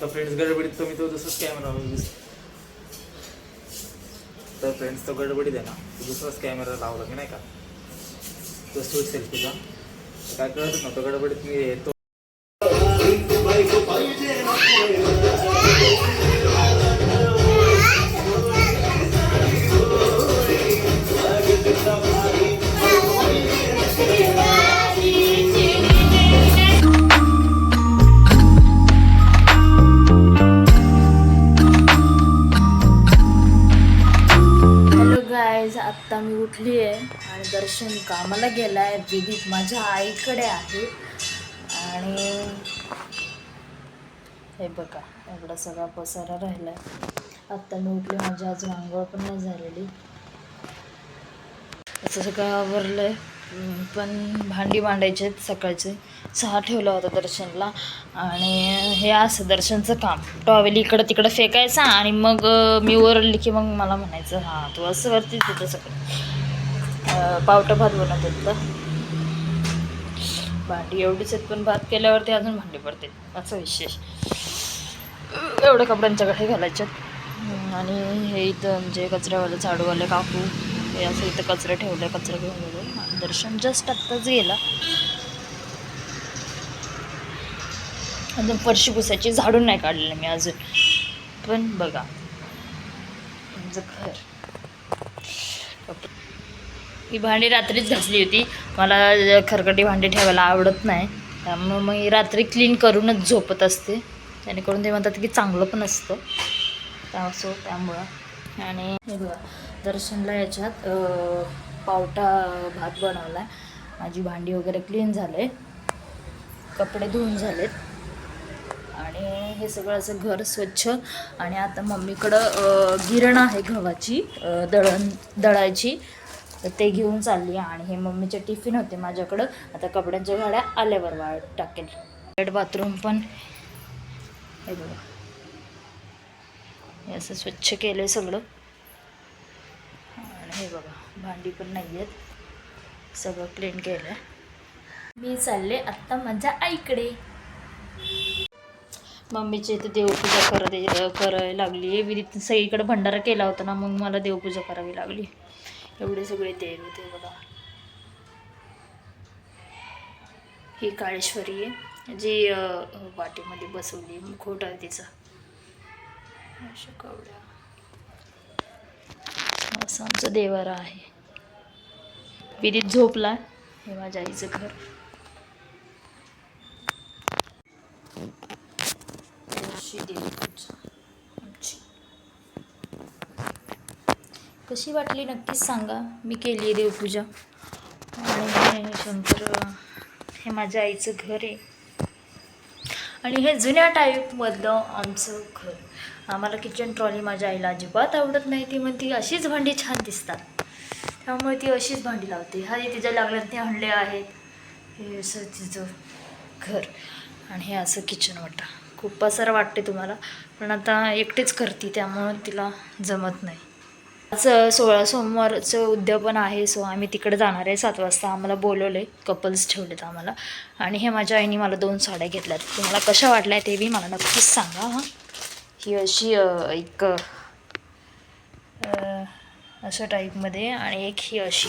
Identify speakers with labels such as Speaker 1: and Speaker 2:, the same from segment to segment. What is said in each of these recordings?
Speaker 1: तर फ्रेंड्स गडबडीत तुम्ही तो जसंच कॅमेरा तर फ्रेंड्स तो गडबडीत आहे ना, तो दुसराच कॅमेरा लावला मी नाही का, तो शूट सेल्फीचा काय कळतच नव्हतं गडबडीत मी तो.
Speaker 2: आत्ता मी उठली आहे आणि दर्शन कामाला गेला आहे. विदित माझ्या आईकडे आहे. आणि हे बघा एवढा सगळा पसारा राहिला आहे. आत्ता मी उठली, माझी अजून आंघोळ पण नाही झालेली. असं सगळं आवरलं आहे, पण भांडी मांडायचे आहेत. सकाळचे 6 ठेवला होता दर्शनला. आणि हे असं दर्शनचं काम, टॉवेल इकडं तिकडं फेकायचा आणि मग मी ओरडली की मग मला म्हणायचं हां तू असं वरतीच तिथं सगळं पावटा भात बनवत होतं. भांडी एवढीच आहेत, पण भात केल्यावरती अजून भांडी पडते असं विशेष. एवढ्या कपड्यांच्याकडे घालायच्यात. आणि हे इथं म्हणजे कचऱ्यावाले झाडूवाले काकू हे असं इथं कचरा ठेवलं, कचरा घेऊन गेलो. दर्शन जस्ट आत्ताच गेला. अजून फरशी पुसायची, झाडून नाही काढलेलं मी अजून. पण बघा तुमचं घर. ही भांडी रात्रीच घासली होती. मला खरकटी भांडी ठेवायला आवडत नाही, त्यामुळं मग ही रात्री क्लीन करूनच झोपत असते, जेणेकरून ते म्हणतात की चांगलं पण असतं त्यामुळं. आणि हे बघा दर्शनला याच्यात पावटा भात बनवला आहे. माझी भांडी वगैरे क्लीन झाले, कपडे धुवून झालेत आणि हे सगळं असं घर स्वच्छ. आणि आता मम्मीकडं गिरण आहे गव्हाची दळायची, तर ते घेऊन चालली. आणि हे मम्मीचे टिफिन होते माझ्याकडं, आता कपड्यांच्या गाड्या आल्यावर वाळत टाकेल. बेड बाथरूम पण हे बघा हे असं स्वच्छ केलं आहे सगळं. आणि हे बघा भांडी पण नाही आहेत, सगळं क्लीन केलं आहे. मी चालले आत्ता माझ्या आईकडे. मम्मीची इथे देवपूजा करायला लागली आहे. विधी सगळीकडे भंडारा केला होता ना, मग मला देवपूजा करावी लागली. एवढे सगळे देव होते बघा. ही काळेश्वरी आहे जी वाटेमध्ये बसवली, मुखवटा आहे तिचा. अशा कवड्या, असं आमचं देवारा आहे. विधीत झोपला. हे माझ्या आईचं घर. कशी वाटली नक्कीच सांगा. मी केली आहे देवपूजा. आणि हे माझ्या आईचं घर आहे. आणि हे जुन्या टाईपमधलं आमचं घर. आम्हाला किचन ट्रॉली माझ्या आईला अजिबात आवडत नाही. ती म्हणती अशीच भांडी छान दिसतात, त्यामुळे ती अशीच भांडी लावते. हा तिच्या लागल्यात ते हंडे आहेत. हे असं तिचं घर. आणि हे असं किचन वाटा. खूप पसारा वाटते तुम्हाला, पण आता एकटीच करते त्यामुळं तिला जमत नाही. आज 16 सोमवारचं उद्यापन आहे, सो आम्ही तिकडे जाणार आहे. 7 वाजता आम्हाला बोलवले, कपल्स ठेवलेत आम्हाला. आणि हे माझ्या आईने मला 2 साड्या घेतल्यात. तुम्हाला कशा वाटल्या ते बी मला नक्कीच सांगा. हां ही अशी एक अशा टाईपमध्ये आणि एक ही अशी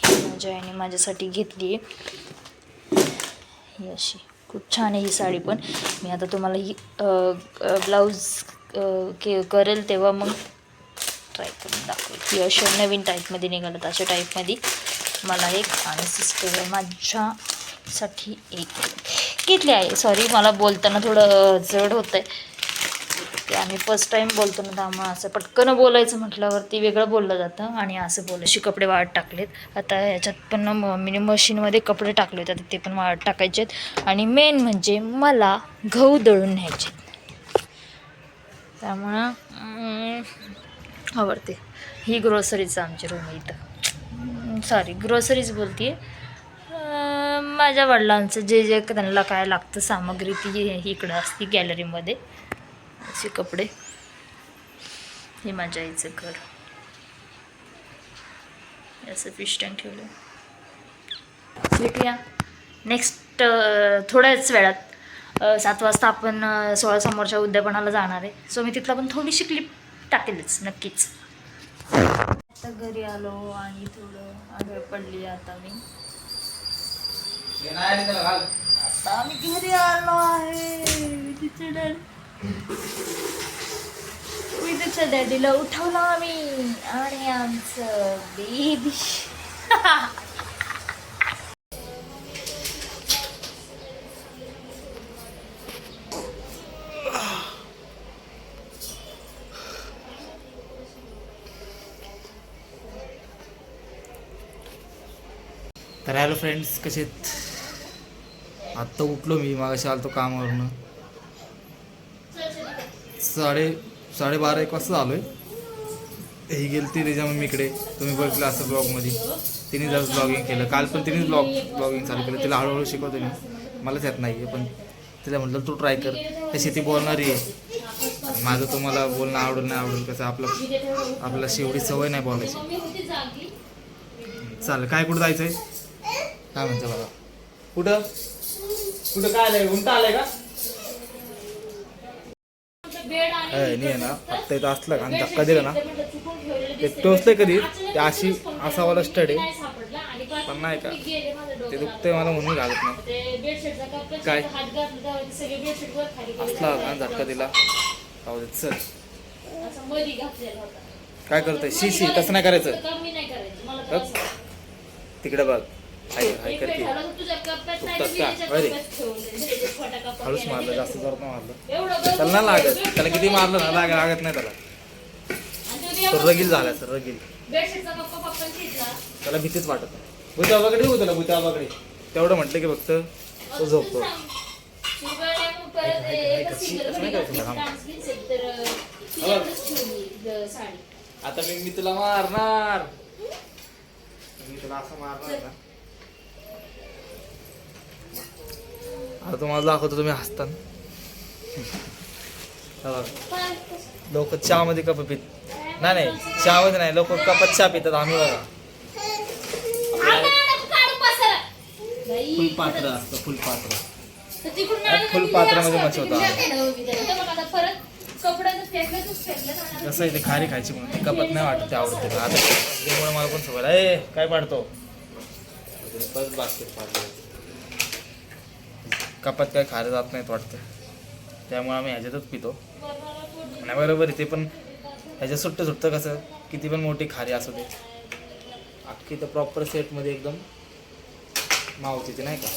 Speaker 2: माझ्या आईने माझ्यासाठी घेतली आहे. ही अशी खूप छान आहे ही साडी. पण मी आता तुम्हाला ही ब्लाऊज करेल तेव्हा मग ट्राय करून दाखवेल. ही अशा नवीन टाईपमध्ये निघालं, अशा टाईपमध्ये मला एक आणि सिस्टर माझ्यासाठी एक घेतली आहे. सॉरी मला बोलताना थोडं जड होतं आहे, ते आम्ही फर्स्ट टाईम बोलतो ना, त्यामुळे असं पटकन बोलायचं म्हटल्यावरती वेगळं बोललं जातं. आणि असं अशी कपडे वाळत टाकलेत. आता ह्याच्यात पण मम्मीने मशीनमध्ये कपडे टाकले होते, ते पण वाळत टाकायचे आहेत. आणि मेन म्हणजे मला गहू दळून न्यायचे, त्यामुळं आवडते. ही ग्रोसरीचं आमची रूम आहे इथं. सॉरी ग्रोसरीज बोलते आहे. माझ्या वडिलांचं जे जे त्यांना काय लागतं सामग्री ती इकडं असते गॅलरीमध्ये. असे कपडे. हे माझ्या आईचं घर. असं फिश टँक ठेवलं. भेटूया नेक्स्ट थोड्याच वेळात 7 वाजता आपण 16 समोरच्या उद्यापनाला जाणार आहे. सो मी तिथला पण थोडीशी क्लिप टाकेलच नक्कीच. आता घरी आलो आणि थोडं आंघोळ पडली. आता आम्ही घरी आलो आहे. विद्युतच्या डॅडीला उठवलं आम्ही आणि आमचं बेबी
Speaker 1: तर हॅलो फ्रेंड्स, कसे आहेत? आत्ता उठलो मी, मागाशी आलतो कामावरनं. 12:30 वाजता आलो आहे. ही गेली ती त्याच्या मम्मीकडे, तुम्ही बघितलं असं ब्लॉगमध्ये. तिने जर ब्लॉगिंग केलं काल, पण तिनेच ब्लॉगिंग चालू केलं. तिला हळूहळू शिकवतो मी, मलाच येत नाही आहे, पण तिला म्हटलं तू ट्राय कर. तशी ती बोलणारी आहे. माझं तुम्हाला बोलणं आवडेल नाही आवडेल कसं, आपल्याला एवढी सवय नाही बोलायची. चालेल, काय कुठं जायचं आहे? काय म्हणते बघा, कुठं कुठं काय आलंय? उंटा आलाय का? नाही आहे ना, आत्ता इथं असलं का आणि धक्का दिला ना ते टोचतंय कधी, ते असावाला स्टड आहे, पण नाही का ते दुखतंय मला म्हणून घालत नाही. काय असला का धक्का दिला चल. काय करतोय? शी तसं नाही करायचं. तिकडे बघ, हाय करते. हळूच मारलं, जास्त जोरात नाही मारलं. त्याला नाही लागत, त्याला किती मारलं ना लागत नाही त्याला. तो रगील झाला सर, रगील. त्याला भीतीच वाटत नाही. भुताबाकडे हो, त्याला भुताबाकडे तेवढं म्हटलं की फक्त तो झोपतो. आता मी तुला मारणार, मी तुला असं मारणार ना. आता तुम्हाला दाखवतो, तुम्ही हसताना. लोक चहा मध्ये कप पित नाही, चहा मध्ये नाही, लोक कपात चहा पितात. आम्ही बघा फुलपात्र असतं, फुलपात्रामध्ये मच्छवता. कसं आहे, ते खारी खायची म्हणून ती कपात नाही वाटत, ते आवडते. आता त्यामुळे मला पण सवय आहे. काय पाडतो बास्केट पाडतो, कपात काय खायला जात नाहीत वाटतं, त्यामुळे आम्ही ह्याच्यातच पितो. नाही बरोबर आहे ते, पण ह्याच्यात सुट्टं कसं किती पण मोठी खारी असू दे, अख्खी तर प्रॉपर सेटमध्ये एकदम मावती ते, नाही का?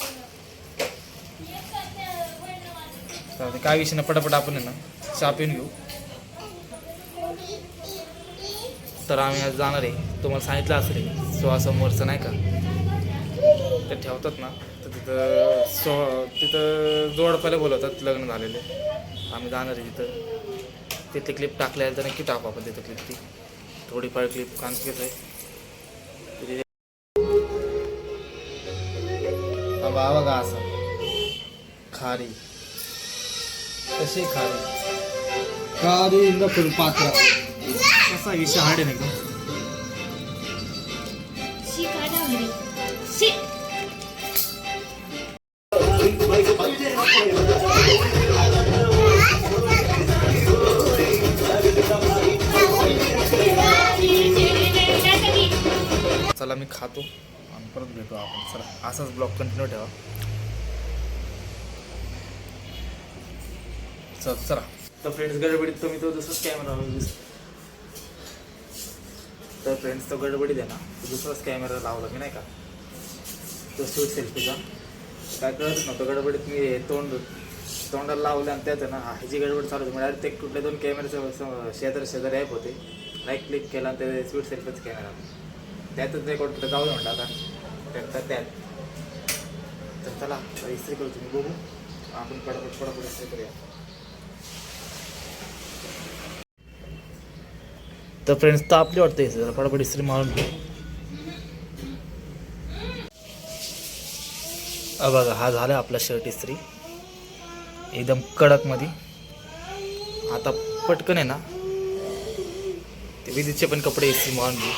Speaker 1: तर काय विषय ना, पटापट आपण आहे ना चहा पिऊन घेऊ. तर आम्ही आज जाणार आहे, तुम्हाला सांगितलं असेल समोरचं नाही का, ते ठेवतात ना, तर तिथं जोडपाला बोलवतात लग्न झालेले. आम्ही जाणार आहे तिथं. तिथली क्लिप टाकल्या तर नक्की टाकू आपण तिथं क्लिप, ती थोडीफार क्लिप कांचकीच आहे. बघा असं खारी, कशी खारी फुलपात्र कसा विषय हाड आहे ना. चला मी खातो आणि परत भेटू आपण. चला असाच ब्लॉग कंटिन्यू ठेवा. चला. तर फ्रेंड्स गडबडीत तुम्ही तो दुसराच कॅमेरा तर फ्रेंड्स तो गडबडीत आहे ना, दुसराच कॅमेरा लावला मी, नाही का, तो स्वीट सेल्फीचा. काय कळत नव्हतं गडबडीत, मी तोंडाला लावलं आणि त्यात ना ह्याची गडबड चालू होती. म्हणजे ते कुठले 2 कॅमेऱ्याचे शेजारी ॲप होते, लाईक क्लिक केला आणि ते स्वीट सेल्फीचा कॅमेरा त्यातच रेकॉर्ड कुठं जाऊ दे म्हटलं. आता त्यात तर चला इस्त्री करू, तुम्ही बघू आपण पटापट इस्त्री करूया. तर फ्रेंड्स तापली वाटते, जरा पटापट इस्त्री मारून बघा. हा झाला आपला शर्ट इस्त्री एकदम कडकमध्ये. आता पटकन आहे ना ते विद्युतचे पण कपडे इस्त्री मारून घेऊ.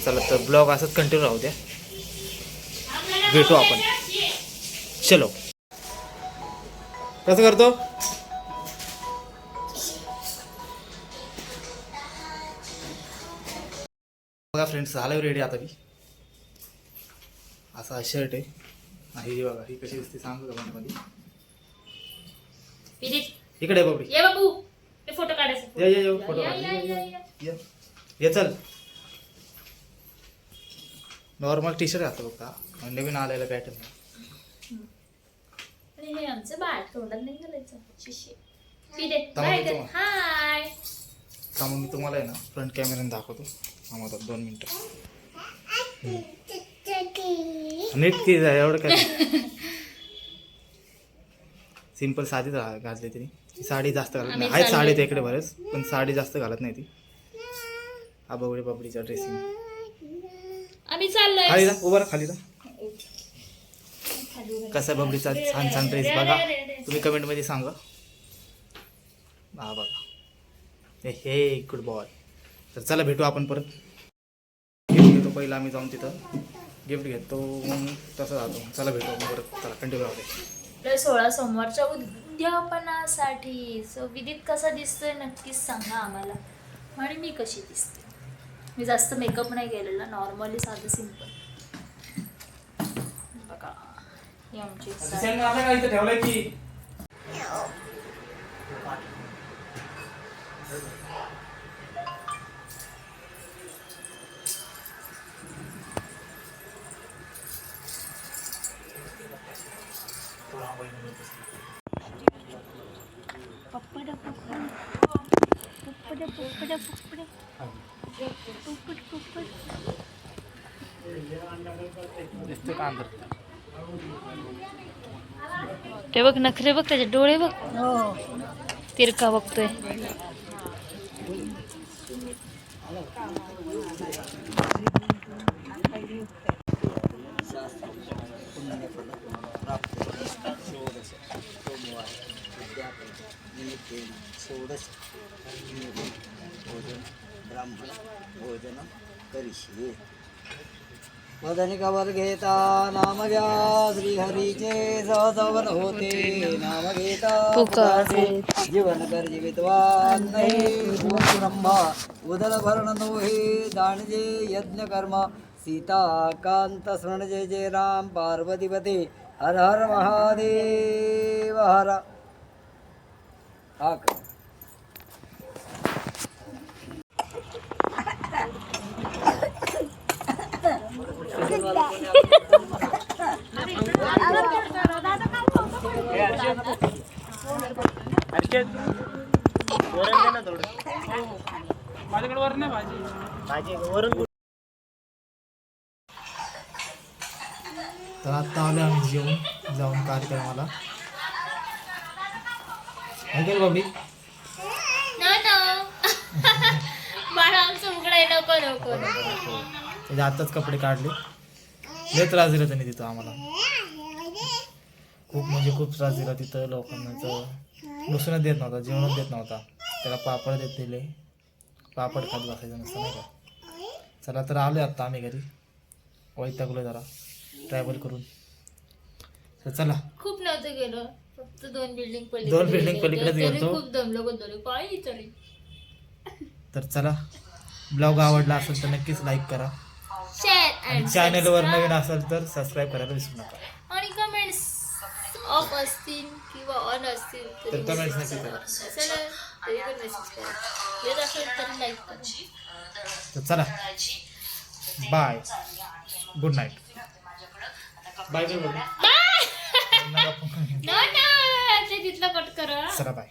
Speaker 1: चला तर ब्लॉग असंच कंटिन्यू राहू द्या, भेटू आपण. चलो. कसं करतो? बघा फ्रेंड्स, झालं रेडी आता मी. असा शर्ट आहे. ही बघा, ही कशी दिसते सांगू का मध्ये. इकडे आहे बाबडी.
Speaker 2: ये बाबू, ते फोटो काढायचे.
Speaker 1: ये फोटो ये चल. नॉर्मल टी शर्ट घातलं बघा, नवीन आलेला पॅटर्न.
Speaker 2: आणि हे आमचं बाळ तोंडात नाही घालायचं. शिशी पिरे
Speaker 1: थांबा
Speaker 2: हाय.
Speaker 1: मग मी तुम्हाला आहे ना फ्रंट कॅमेऱ्याने दाखवतो. आम्हाला 2 मिनिटं नीट की जाय एवढं काय. सिंपल साधी घातली तिने. साडी जास्त घालत नाही. आहेत साडी इकडे बरेच, पण साडी जास्त घालत नाही ती. आबावडी बाबडीच्या ड्रेसिंग.
Speaker 2: आम्ही चाललोय.
Speaker 1: खाली जा, उभा राहा खाली जा. कसा बबडीचा छान छान ड्रेस बघा, तुम्ही कमेंट मध्ये सांगा. हा बघा, हे गुड बॉय. तर चला भेटू आपण परत. गिफ्ट घेतो पहिला आम्ही जाऊन तिथं गिफ्ट घेतो, मग तसं जातो. चला भेटू आपण परत. चला कंटिन्यू राहते.
Speaker 2: 16 सोमवारच्या उद्यापनासाठी विदित कसा दिसतोय नक्कीच सांगा आम्हाला. आणि मी कशी दिसते. मी जास्त मेकअप नाही केलेला, नॉर्मली साधं सिंपल. बघा ही आमची साडी.
Speaker 1: ठेवलंय की
Speaker 2: पप्पड पप्पड पप्पड पप्पड पप्पड पप्पड पप्पड.
Speaker 1: दिसते का अंदर?
Speaker 2: ते बघ नखरे बघ, त्याचे डोळे बघ. तिरका बघतोय.
Speaker 3: ब्राह्मण भोजन करिष्ये. वदनिकवर घेता नाम घ्या श्रीहरीचे सहसवन होते. नाम घेता
Speaker 2: पुकारे
Speaker 3: जीवन कर जीवितवान नाही. ब्रह्मा उदर भरण नोहे दाणजे यज्ञ कर्म. सीता कांत स्मरण जय जय राम. पार्वतीपते हर हर महादेव हर. हा कर.
Speaker 1: तर आता आलो आम्ही जेवून जाऊन कार्यक्रमाला. ऐकेल बाबडी
Speaker 2: बाळा आमचं उघडाय नको नको.
Speaker 1: त्याचे आताच कपडे काढले. लय त्रास दिला त्यांनी तिथं आम्हाला. खूप म्हणजे खूप त्रास दिला तिथं. लोकांना बसूनच देत नव्हता, जेवणच देत नव्हता. त्याला पापड देत दिले. पापड खात बसायचं नसतं नाही का. चला तर आलो आत्ता आम्ही घरी. वैतागलो जरा ट्रॅव्हल करून. तर चला.
Speaker 2: खूप नव्हतं गेलो, फक्त 2 बिल्डिंग
Speaker 1: दोन building पलीकडेच गेलतो.
Speaker 2: खूप दमलो बदललो काय तरी.
Speaker 1: तर चला, ब्लॉग आवडला असेल तर नक्कीच लाईक करा.
Speaker 2: शेअर
Speaker 1: आणि चॅनलवर नवीन असेल तर सबस्क्राईब करायला विसरू नका.
Speaker 2: आणि कमेंट्स ऑफ असतील किंवा ऑन असतील
Speaker 1: तर कमेंट्स नक्की करा.
Speaker 2: चला तरी पण मेसेज करा. येत असेल तर लाईक करा.
Speaker 1: तर चला, bye, good night. Bye bye.
Speaker 2: No no ते तिथलं कट करा.
Speaker 1: चला बाय.